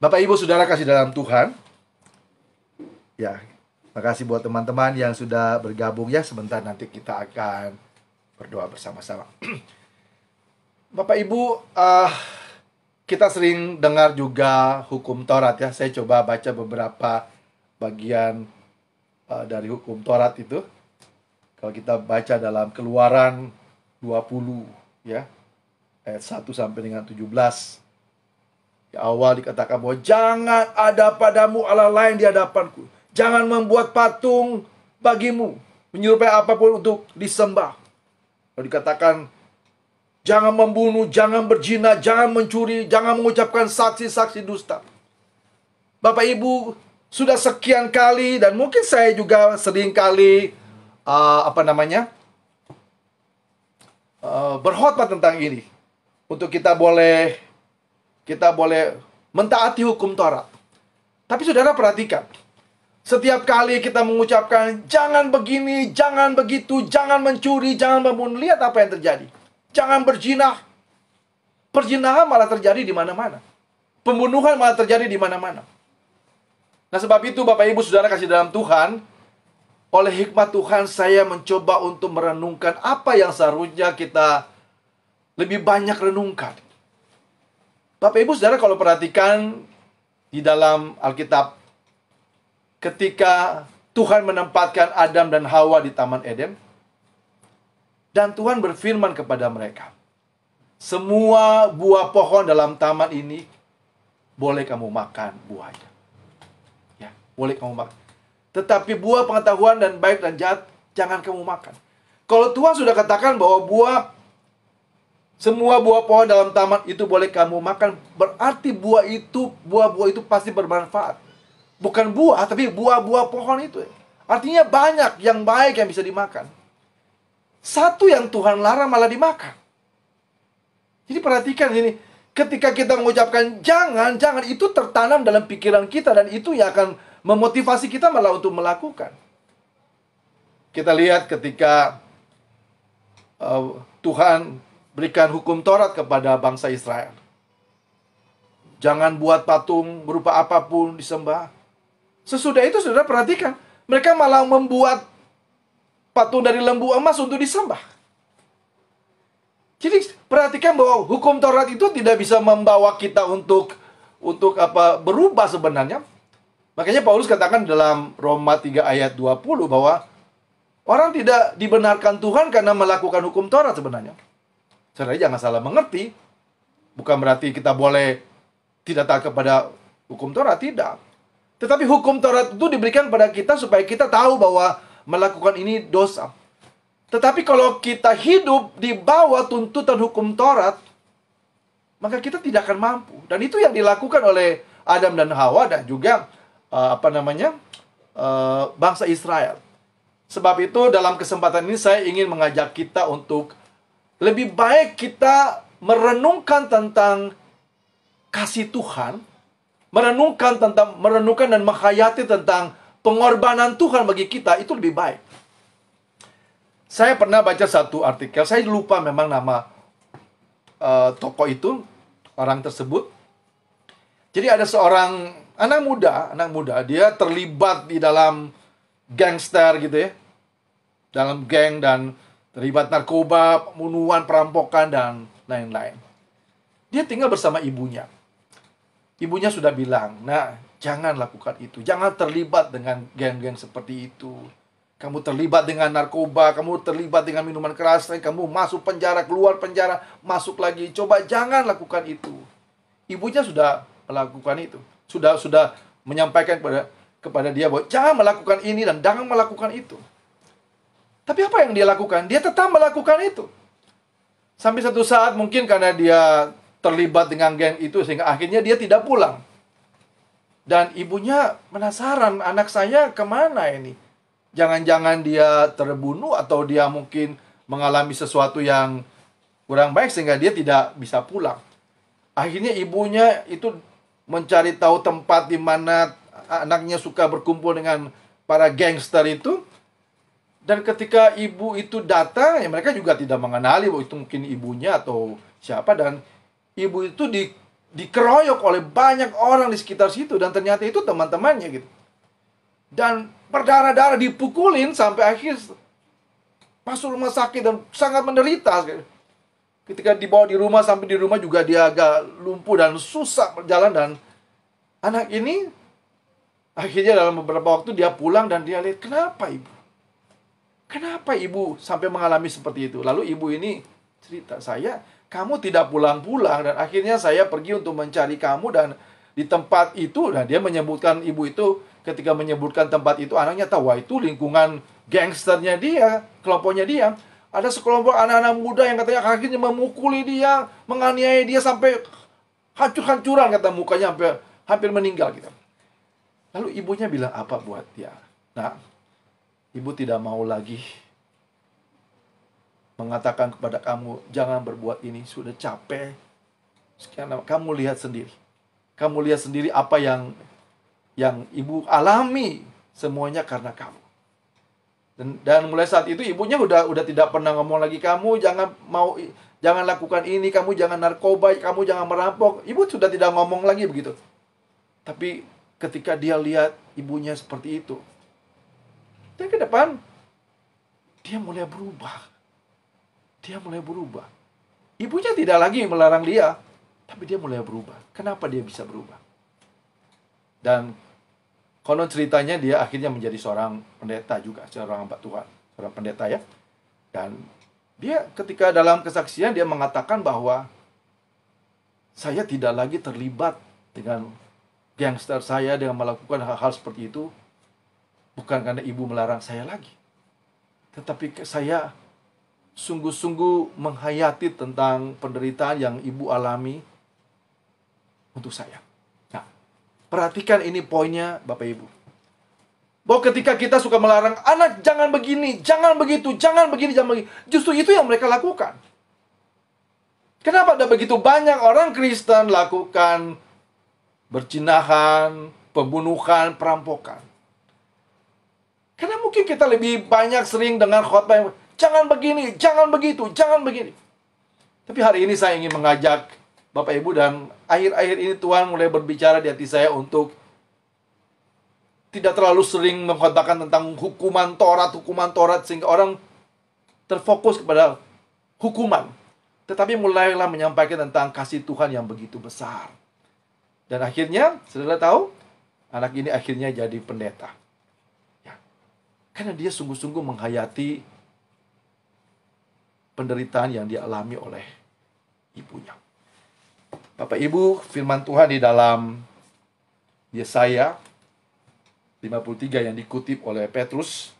Bapak Ibu Saudara kasih dalam Tuhan. Ya, makasih buat teman-teman yang sudah bergabung ya. Sebentar nanti kita akan berdoa bersama-sama. Bapak Ibu, kita sering dengar juga hukum Taurat ya. Saya coba baca beberapa bagian dari hukum Taurat itu. Kalau kita baca dalam Keluaran 20 ya, ayat 1 sampai dengan 17. Di awal dikatakan bahwa jangan ada padamu Allah lain di hadapanku. Jangan membuat patung bagimu, menyerupai apapun untuk disembah. Lalu dikatakan, jangan membunuh, jangan berzina, jangan mencuri, jangan mengucapkan saksi-saksi dusta. Bapak Ibu, sudah sekian kali, dan mungkin saya juga sering kali, berkhotbah tentang ini. Untuk kita boleh mentaati hukum Taurat. Tapi saudara perhatikan, setiap kali kita mengucapkan jangan begini, jangan begitu, jangan mencuri, jangan membunuh, lihat apa yang terjadi. Jangan berzina. Perzinahan malah terjadi di mana-mana. Pembunuhan malah terjadi di mana-mana. Nah, sebab itu Bapak Ibu Saudara kasih dalam Tuhan, oleh hikmat Tuhan saya mencoba untuk merenungkan apa yang seharusnya kita lebih banyak renungkan. Bapak Ibu Saudara kalau perhatikan di dalam Alkitab, ketika Tuhan menempatkan Adam dan Hawa di Taman Eden, dan Tuhan berfirman kepada mereka, semua buah pohon dalam taman ini boleh kamu makan buahnya. Ya, boleh kamu makan. Tetapi buah pengetahuan dan baik dan jahat jangan kamu makan. Kalau Tuhan sudah katakan bahwa semua buah pohon dalam taman itu boleh kamu makan, berarti buah-buah itu pasti bermanfaat. Bukan buah, tapi buah-buah pohon itu. Artinya banyak yang baik yang bisa dimakan. Satu yang Tuhan larang malah dimakan. Jadi perhatikan ini, ketika kita mengucapkan jangan, itu tertanam dalam pikiran kita, dan itu yang akan memotivasi kita malah untuk melakukan. Kita lihat ketika Tuhan berikan hukum Taurat kepada bangsa Israel. Jangan buat patung berupa apapun disembah. Sesudah itu saudara perhatikan, mereka malah membuat patung dari lembu emas untuk disembah. Jadi perhatikan bahwa hukum Taurat itu tidak bisa membawa kita untuk berubah sebenarnya. Makanya Paulus katakan dalam Roma 3 ayat 20 bahwa orang tidak dibenarkan Tuhan karena melakukan hukum Taurat sebenarnya. Saudara jangan salah mengerti. Bukan berarti kita boleh tidak taat kepada hukum Taurat, tidak. Tetapi hukum Taurat itu diberikan kepada kita supaya kita tahu bahwa melakukan ini dosa. Tetapi kalau kita hidup di bawah tuntutan hukum Taurat, maka kita tidak akan mampu. Dan itu yang dilakukan oleh Adam dan Hawa dan juga bangsa Israel. Sebab itu dalam kesempatan ini saya ingin mengajak kita untuk lebih baik kita merenungkan tentang kasih Tuhan, merenungkan dan menghayati tentang pengorbanan Tuhan bagi kita, itu lebih baik. Saya pernah baca satu artikel, saya lupa memang nama tokoh itu, orang tersebut. Jadi ada seorang anak muda, dia terlibat di dalam gangster gitu ya, dalam geng dan terlibat narkoba, pembunuhan, perampokan, dan lain-lain. Dia tinggal bersama ibunya. Ibunya sudah bilang, nah, jangan lakukan itu. Jangan terlibat dengan geng-geng seperti itu. Kamu terlibat dengan narkoba, kamu terlibat dengan minuman keras, kamu masuk penjara, keluar penjara, masuk lagi. Coba jangan lakukan itu. Ibunya sudah melakukan itu. Sudah menyampaikan kepada dia bahwa jangan melakukan ini dan jangan melakukan itu. Tapi apa yang dia lakukan? Dia tetap melakukan itu. Sampai satu saat mungkin karena dia terlibat dengan geng itu sehingga akhirnya dia tidak pulang. Dan ibunya penasaran, anak saya kemana ini? Jangan-jangan dia terbunuh atau dia mungkin mengalami sesuatu yang kurang baik sehingga dia tidak bisa pulang. Akhirnya ibunya itu mencari tahu tempat di mana anaknya suka berkumpul dengan para gangster itu. Dan ketika ibu itu datang, ya mereka juga tidak mengenali bahwa itu mungkin ibunya atau siapa. Dan ibu itu dikeroyok oleh banyak orang di sekitar situ, dan ternyata itu teman-temannya gitu. Dan berdarah-darah, dipukulin sampai akhir masuk rumah sakit dan sangat menderita. Ketika dibawa di rumah, sampai di rumah juga dia agak lumpuh dan susah berjalan. Dan anak ini akhirnya dalam beberapa waktu dia pulang dan dia lihat, kenapa ibu? Kenapa ibu sampai mengalami seperti itu? Lalu ibu ini cerita, kamu tidak pulang-pulang, dan akhirnya saya pergi untuk mencari kamu, dan di tempat itu, dan dia menyebutkan, ibu itu ketika menyebutkan tempat itu, anaknya tahu, wah itu lingkungan gangsternya dia, kelompoknya dia. Ada sekelompok anak-anak muda yang katanya akhirnya memukuli dia, menganiaya dia sampai hancur-hancuran, kata mukanya hampir meninggal gitu. Lalu ibunya bilang apa buat dia? Nah, ibu tidak mau lagi mengatakan kepada kamu, jangan berbuat ini, sudah capek. Sekian, kamu lihat sendiri. Kamu lihat sendiri apa yang ibu alami, semuanya karena kamu. Dan mulai saat itu ibunya udah tidak pernah ngomong lagi, kamu jangan lakukan ini, kamu jangan narkoba, kamu jangan merampok. Ibu sudah tidak ngomong lagi begitu. Tapi ketika dia lihat ibunya seperti itu, dan ke depan dia mulai berubah. Dia mulai berubah. Ibunya tidak lagi melarang dia, tapi dia mulai berubah. Kenapa dia bisa berubah? Dan konon ceritanya dia akhirnya menjadi seorang pendeta juga, seorang hamba Tuhan, seorang pendeta ya. Dan dia ketika dalam kesaksian dia mengatakan bahwa saya tidak lagi terlibat dengan gangster saya dengan melakukan hal-hal seperti itu, bukan karena ibu melarang saya lagi, tetapi saya sungguh-sungguh menghayati tentang penderitaan yang ibu alami untuk saya. Nah, perhatikan ini poinnya Bapak Ibu. Bahwa ketika kita suka melarang anak, jangan begini, jangan begitu, jangan begini, jangan begitu, justru itu yang mereka lakukan. Kenapa ada begitu banyak orang Kristen lakukan berzinahan, pembunuhan, perampokan? Karena mungkin kita lebih banyak sering dengar khotbah yang jangan begini, jangan begitu, jangan begini. Tapi hari ini saya ingin mengajak Bapak Ibu, dan akhir-akhir ini Tuhan mulai berbicara di hati saya untuk tidak terlalu sering mengkhotbahkan tentang hukuman Taurat, sehingga orang terfokus kepada hukuman. Tetapi mulailah menyampaikan tentang kasih Tuhan yang begitu besar. Dan akhirnya, saudara tahu, anak ini akhirnya jadi pendeta. Ya. Karena dia sungguh-sungguh menghayati penderitaan yang dialami oleh ibunya. Bapak Ibu, firman Tuhan di dalam Yesaya 53 yang dikutip oleh Petrus.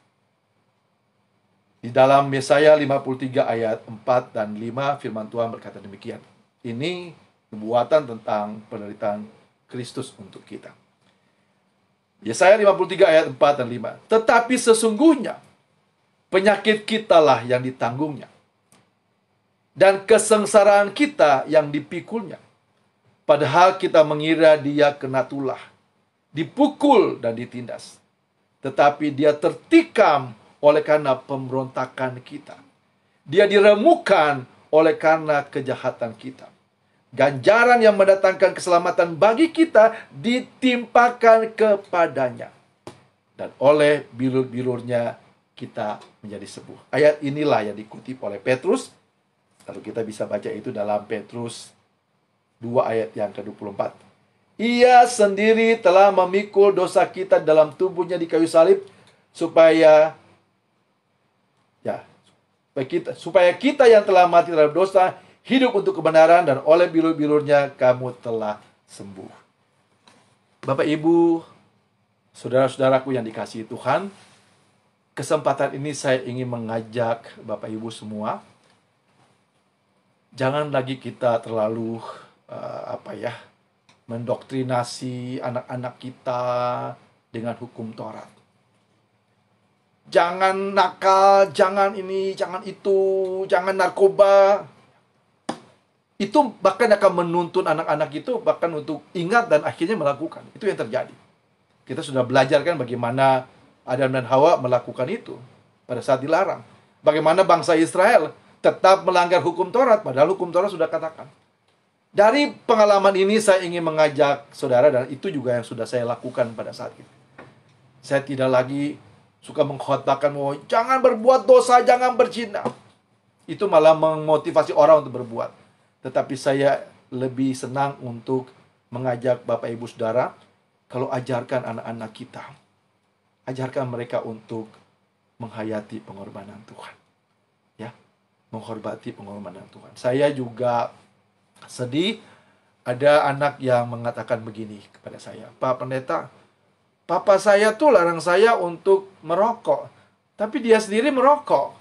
Di dalam Yesaya 53 ayat 4 dan 5, firman Tuhan berkata demikian. Ini nubuatan tentang penderitaan Kristus untuk kita. Yesaya 53 ayat 4 dan 5. Tetapi sesungguhnya penyakit kitalah yang ditanggungnya, dan kesengsaraan kita yang dipikulnya. Padahal kita mengira dia kena tulah, dipukul dan ditindas. Tetapi dia tertikam oleh karena pemberontakan kita. Dia diremukkan oleh karena kejahatan kita. Ganjaran yang mendatangkan keselamatan bagi kita ditimpakan kepadanya. Dan oleh bilur-bilurnya kita menjadi sembuh. Ayat inilah yang dikutip oleh Petrus. Lalu kita bisa baca itu dalam Petrus 2 ayat yang ke-24. Ia sendiri telah memikul dosa kita dalam tubuhnya di kayu salib, supaya kita yang telah mati terhadap dosa hidup untuk kebenaran, dan oleh bilur-bilurnya kamu telah sembuh. Bapak Ibu, saudara-saudaraku yang dikasihi Tuhan, kesempatan ini saya ingin mengajak Bapak Ibu semua, jangan lagi kita terlalu mendoktrinasi anak-anak kita dengan hukum Taurat. Jangan nakal, jangan ini, jangan itu, jangan narkoba. Itu bahkan akan menuntun anak-anak itu bahkan untuk ingat dan akhirnya melakukan. Itu yang terjadi. Kita sudah belajar kan bagaimana Adam dan Hawa melakukan itu pada saat dilarang. Bagaimana bangsa Israel tetap melanggar hukum Taurat, padahal hukum Taurat sudah katakan. Dari pengalaman ini saya ingin mengajak saudara, dan itu juga yang sudah saya lakukan pada saat itu. Saya tidak lagi suka mengkhotbahkan bahwa jangan berbuat dosa, jangan berzina. Itu malah memotivasi orang untuk berbuat. Tetapi saya lebih senang untuk mengajak Bapak Ibu Saudara, kalau ajarkan anak-anak kita, ajarkan mereka untuk menghayati pengorbanan Tuhan. Ya, menghormati pengorbanan Tuhan. Saya juga sedih, ada anak yang mengatakan begini kepada saya, Pak Pendeta, papa saya tuh larang saya untuk merokok, tapi dia sendiri merokok.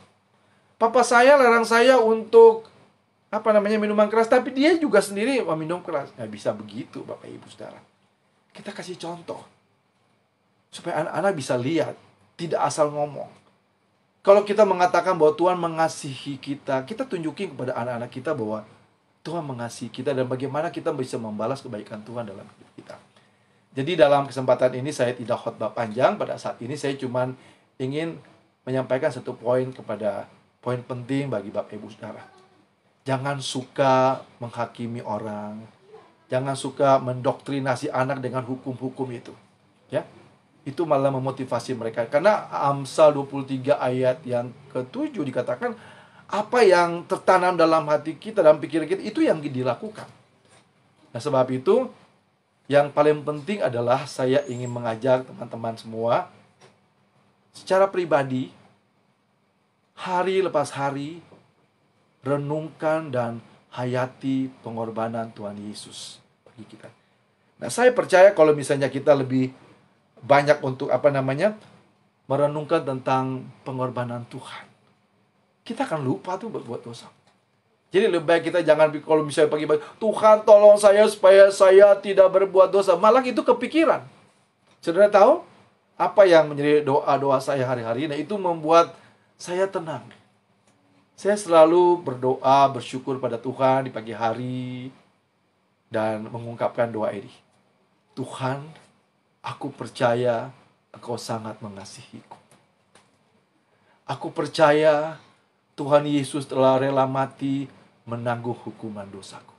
Papa saya larang saya untuk minuman keras, tapi dia juga sendiri meminum keras. Nggak bisa begitu, Bapak Ibu Saudara. Kita kasih contoh supaya anak-anak bisa lihat, tidak asal ngomong. Kalau kita mengatakan bahwa Tuhan mengasihi kita, kita tunjukin kepada anak-anak kita bahwa Tuhan mengasihi kita dan bagaimana kita bisa membalas kebaikan Tuhan dalam hidup kita. Jadi dalam kesempatan ini saya tidak khotbah panjang. Pada saat ini saya cuma ingin menyampaikan satu poin penting bagi Bapak Ibu Saudara. Jangan suka menghakimi orang. Jangan suka mendoktrinasi anak dengan hukum-hukum itu. Ya. Itu malah memotivasi mereka. Karena Amsal 23 ayat yang ke-7 dikatakan, apa yang tertanam dalam hati kita, dalam pikiran kita, itu yang dilakukan. Nah, sebab itu, yang paling penting adalah saya ingin mengajak teman-teman semua, secara pribadi, hari lepas hari, renungkan dan hayati pengorbanan Tuhan Yesus bagi kita. Nah, saya percaya kalau misalnya kita lebih banyak untuk merenungkan tentang pengorbanan Tuhan, kita akan lupa tuh berbuat dosa. Jadi lebih baik kita jangan, kalau misalnya pagi-pagi, Tuhan tolong saya supaya saya tidak berbuat dosa. Malah itu kepikiran. Saudara tahu apa yang menjadi doa-doa saya hari-hari? Nah, itu membuat saya tenang. Saya selalu berdoa, bersyukur pada Tuhan di pagi hari, dan mengungkapkan doa ini. Tuhan, aku percaya Engkau sangat mengasihiku. Aku percaya Tuhan Yesus telah rela mati menanggung hukuman dosaku.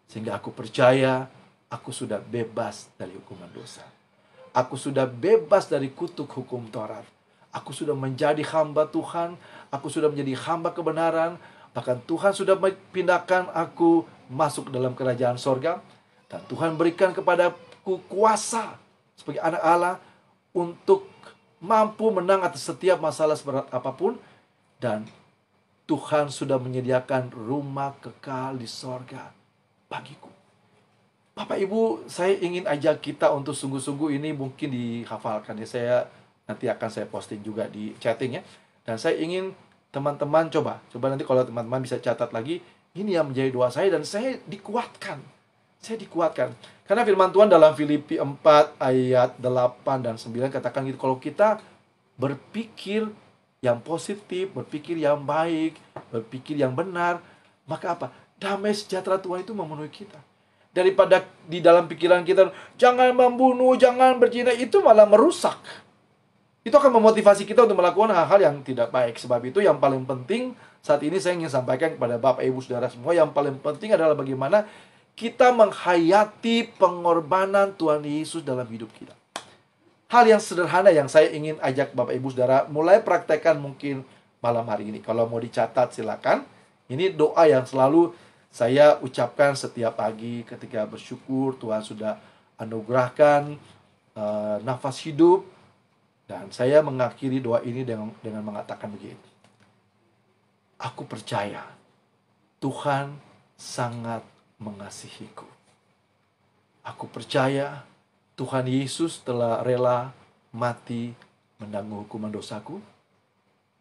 Sehingga aku percaya aku sudah bebas dari hukuman dosa. Aku sudah bebas dari kutuk hukum Taurat. Aku sudah menjadi hamba Tuhan. Aku sudah menjadi hamba kebenaran. Bahkan Tuhan sudah mempindahkan aku masuk dalam kerajaan sorga. Dan Tuhan berikan kepadaku kuasa sebagai anak Allah untuk mampu menang atas setiap masalah seberat apapun. Dan Tuhan sudah menyediakan rumah kekal di sorga bagiku. Bapak Ibu, saya ingin ajak kita untuk sungguh-sungguh ini mungkin dihafalkan ya. Nanti akan saya posting juga di chatting ya. Dan saya ingin teman-teman coba nanti kalau teman-teman bisa catat lagi, ini yang menjadi doa saya dan saya dikuatkan. Karena firman Tuhan dalam Filipi 4 ayat 8 dan 9 katakan gitu, kalau kita berpikir yang positif, berpikir yang baik, berpikir yang benar, maka apa? Damai sejahtera Tuhan itu memenuhi kita. Daripada di dalam pikiran kita, jangan membunuh, jangan berzina, itu malah merusak. Itu akan memotivasi kita untuk melakukan hal-hal yang tidak baik. Sebab itu yang paling penting saat ini saya ingin sampaikan kepada Bapak Ibu Saudara semua, yang paling penting adalah bagaimana kita menghayati pengorbanan Tuhan Yesus dalam hidup kita. Hal yang sederhana yang saya ingin ajak Bapak Ibu Saudara mulai praktekkan mungkin malam hari ini. Kalau mau dicatat silakan. Ini doa yang selalu saya ucapkan setiap pagi ketika bersyukur Tuhan sudah anugerahkan nafas hidup. Dan saya mengakhiri doa ini dengan mengatakan begini. Aku percaya Tuhan sangat mengasihiku. Aku percaya Tuhan Yesus telah rela mati menanggung hukuman dosaku,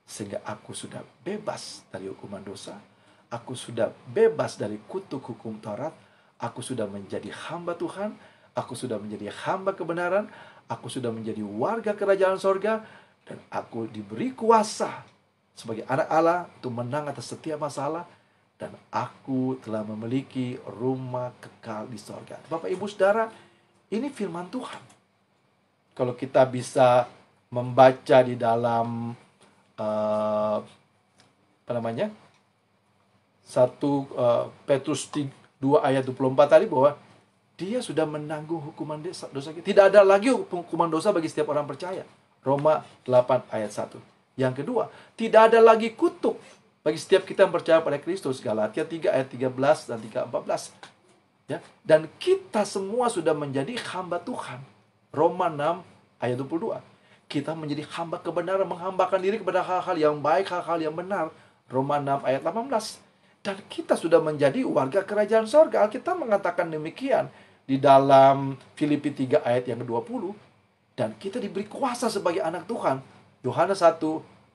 sehingga aku sudah bebas dari hukuman dosa. Aku sudah bebas dari kutuk hukum Taurat. Aku sudah menjadi hamba Tuhan. Aku sudah menjadi hamba kebenaran. Aku sudah menjadi warga kerajaan sorga. Dan aku diberi kuasa sebagai anak Allah untuk menang atas setiap masalah. Dan aku telah memiliki rumah kekal di sorga. Bapak Ibu Saudara, ini firman Tuhan. Kalau kita bisa membaca di dalam Petrus 2 ayat 24 tadi, bahwa dia sudah menanggung hukuman dosa kita. Tidak ada lagi hukuman dosa bagi setiap orang percaya. Roma 8 ayat 1. Yang kedua, tidak ada lagi kutuk bagi setiap kita yang percaya pada Kristus. Galatia 3 ayat 13 dan 14. Ya, dan kita semua sudah menjadi hamba Tuhan. Roma 6 ayat 22. Kita menjadi hamba kebenaran, menghambakan diri kepada hal-hal yang baik, hal-hal yang benar. Roma 6 ayat 18. Dan kita sudah menjadi warga kerajaan sorga. Alkitab mengatakan demikian di dalam Filipi 3 ayat yang ke-20. Dan kita diberi kuasa sebagai anak Tuhan. Yohanes 1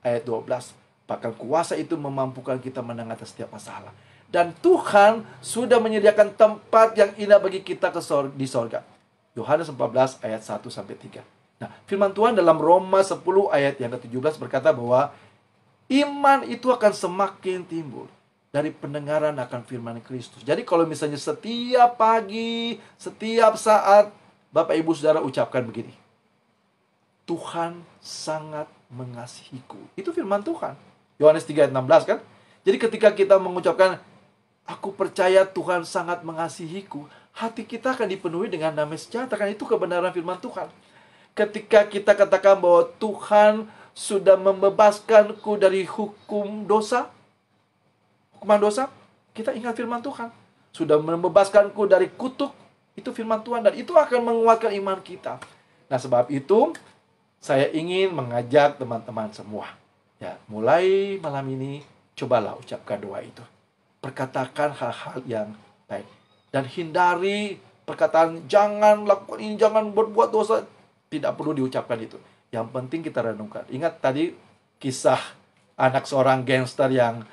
ayat 12. Bahkan kuasa itu memampukan kita menang atas setiap masalah. Dan Tuhan sudah menyediakan tempat yang indah bagi kita di sorga. Yohanes 14 ayat 1 sampai 3. Nah, firman Tuhan dalam Roma 10 ayat yang ke-17 berkata bahwa iman itu akan semakin timbul dari pendengaran akan firman Kristus. Jadi kalau misalnya setiap pagi, setiap saat Bapak Ibu Saudara ucapkan begini, Tuhan sangat mengasihiku. Itu firman Tuhan. Yohanes 3 ayat 16 kan? Jadi ketika kita mengucapkan, aku percaya Tuhan sangat mengasihiku, hati kita akan dipenuhi dengan damai sejahtera. Itu kebenaran firman Tuhan. Ketika kita katakan bahwa Tuhan sudah membebaskanku dari hukuman dosa, kita ingat firman Tuhan. Sudah membebaskanku dari kutuk, itu firman Tuhan. Dan itu akan menguatkan iman kita. Nah, sebab itu saya ingin mengajak teman-teman semua, ya, mulai malam ini cobalah ucapkan doa itu. Perkatakan hal-hal yang baik. Dan hindari perkataan jangan lakukan ini, jangan berbuat dosa. Tidak perlu diucapkan itu. Yang penting kita renungkan. Ingat tadi kisah anak seorang gangster yang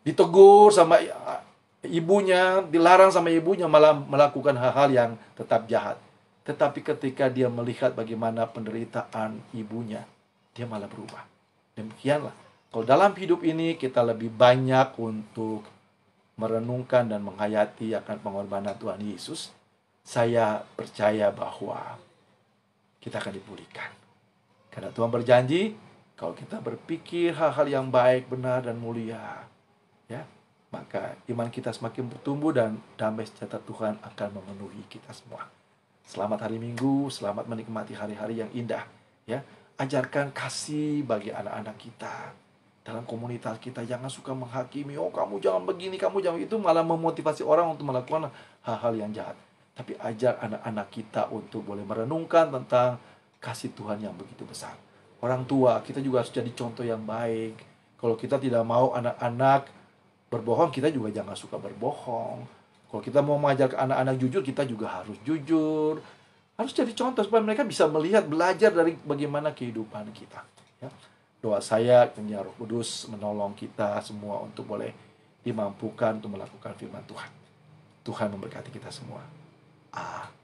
ditegur sama ibunya, dilarang sama ibunya, malah melakukan hal-hal yang tetap jahat. Tetapi ketika dia melihat bagaimana penderitaan ibunya, dia malah berubah. Demikianlah. Kalau dalam hidup ini kita lebih banyak untuk merenungkan dan menghayati akan pengorbanan Tuhan Yesus, saya percaya bahwa kita akan dipulihkan. Karena Tuhan berjanji, kalau kita berpikir hal-hal yang baik, benar, dan mulia, ya, maka iman kita semakin bertumbuh dan damai sejahtera Tuhan akan memenuhi kita semua. Selamat hari Minggu, selamat menikmati hari-hari yang indah. Ya, ajarkan kasih bagi anak-anak kita. Dalam komunitas kita jangan suka menghakimi, oh kamu jangan begini, kamu jangan itu, malah memotivasi orang untuk melakukan hal-hal yang jahat. Tapi ajar anak-anak kita untuk boleh merenungkan tentang kasih Tuhan yang begitu besar. Orang tua, kita juga harus jadi contoh yang baik. Kalau kita tidak mau anak-anak berbohong, kita juga jangan suka berbohong. Kalau kita mau mengajar anak-anak jujur, kita juga harus jujur. Harus jadi contoh supaya mereka bisa melihat, belajar dari bagaimana kehidupan kita. Ya. Doa saya, kiranya Roh Kudus menolong kita semua untuk boleh dimampukan untuk melakukan firman Tuhan. Tuhan memberkati kita semua. Amin.